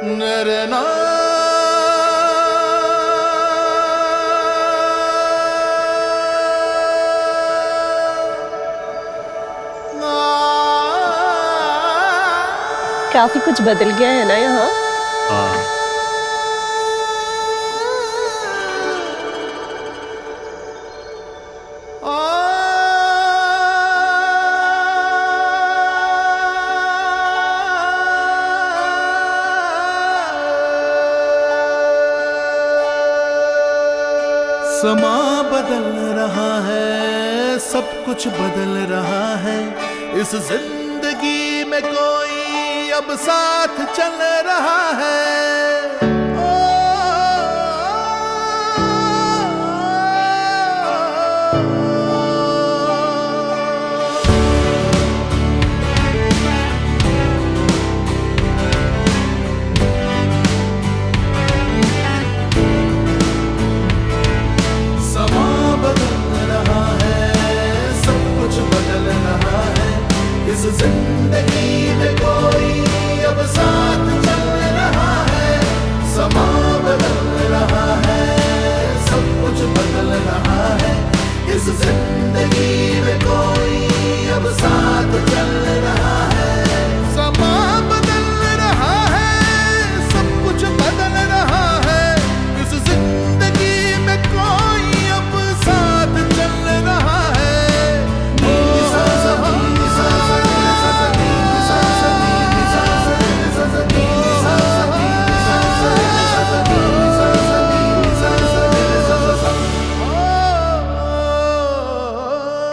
नरना काफी कुछ बदल गया है ना यहाँ। हाँ। समा बदल रहा है, सब कुछ बदल रहा है। इस जिंदगी में कोई अब साथ चल रहा है। इस जिंदगी में कोई अब साथ चल रहा है। समा बदल रहा है, सब कुछ बदल रहा है। इस जिंदगी में कोई अब साथ चल रहा है। समा बदल रहा है, सब कुछ बदल रहा है। इस जिंदगी में कोई अब साथ चल रहा है।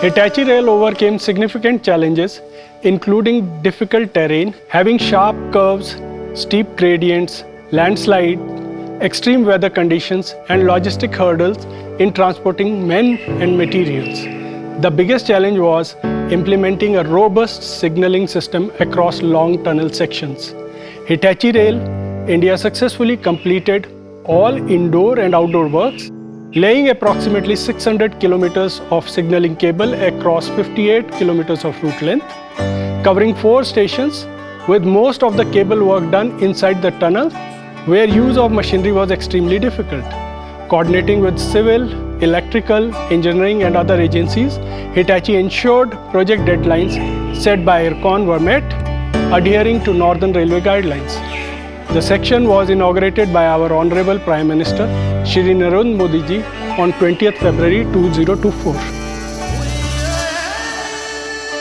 Hitachi Rail overcame significant challenges, including difficult terrain, having sharp curves, steep gradients, landslide, extreme weather conditions, and logistic hurdles in transporting men and materials. The biggest challenge was implementing a robust signaling system across long tunnel sections. Hitachi Rail India successfully completed all indoor and outdoor works, laying approximately 600 kilometers of signaling cable across 58 kilometers of route length, covering 4 stations, with most of the cable work done inside the tunnel, where use of machinery was extremely difficult. Coordinating with civil, electrical, engineering and other agencies, Hitachi ensured project deadlines set by IRCON were met, adhering to Northern Railway guidelines. The section was inaugurated by our Honorable Prime Minister, Shri Narendra Modi ji, on 20th February 2024.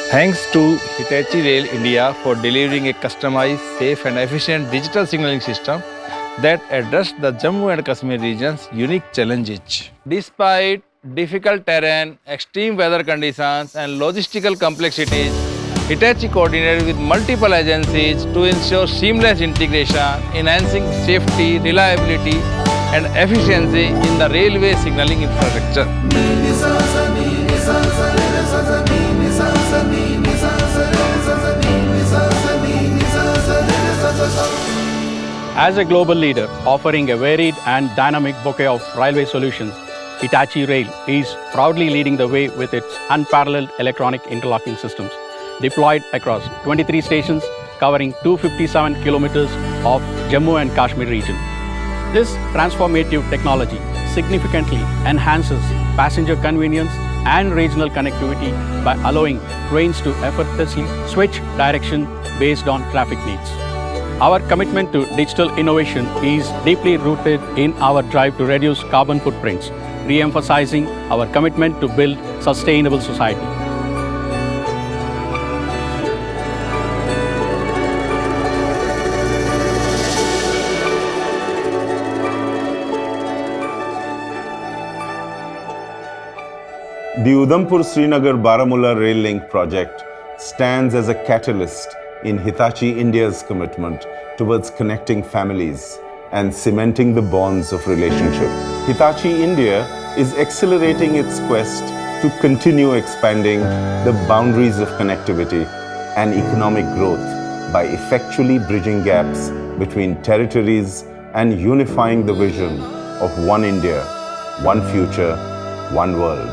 Thanks to Hitachi Rail India for delivering a customized, safe and efficient digital signaling system that addressed the Jammu and Kashmir region's unique challenges. Despite difficult terrain, extreme weather conditions and logistical complexities, Hitachi coordinated with multiple agencies to ensure seamless integration, enhancing safety, reliability and efficiency in the railway signaling infrastructure. As a global leader offering a varied and dynamic bouquet of railway solutions, Hitachi Rail is proudly leading the way with its unparalleled electronic interlocking systems, deployed across 23 stations covering 257 kilometers of Jammu and Kashmir region. This transformative technology significantly enhances passenger convenience and regional connectivity by allowing trains to effortlessly switch direction based on traffic needs. Our commitment to digital innovation is deeply rooted in our drive to reduce carbon footprints, re-emphasizing our commitment to build sustainable society. The Udhampur-Srinagar-Baramulla Rail Link project stands as a catalyst in Hitachi India's commitment towards connecting families and cementing the bonds of relationship. Hitachi India is accelerating its quest to continue expanding the boundaries of connectivity and economic growth by effectually bridging gaps between territories and unifying the vision of one India, one future, one world.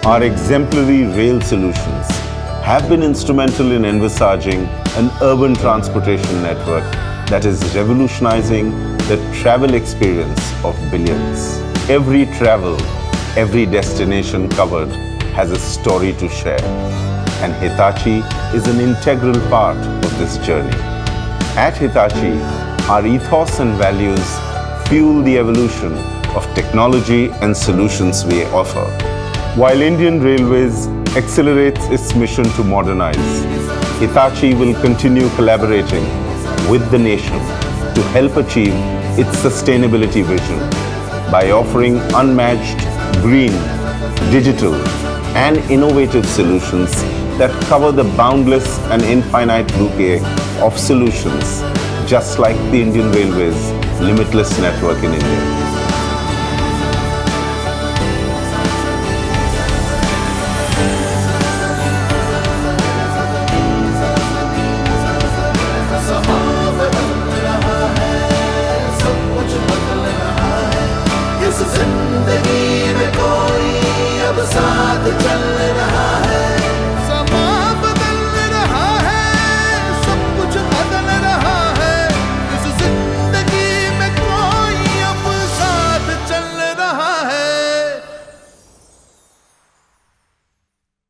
Our exemplary rail solutions have been instrumental in envisaging an urban transportation network that is revolutionizing the travel experience of billions. Every travel, every destination covered has a story to share, and Hitachi is an integral part of this journey. At Hitachi, our ethos and values fuel the evolution of technology and solutions we offer. While Indian Railways accelerates its mission to modernize, Hitachi will continue collaborating with the nation to help achieve its sustainability vision by offering unmatched green, digital, and innovative solutions that cover the boundless and infinite bouquet of solutions, just like the Indian Railways' limitless network in India.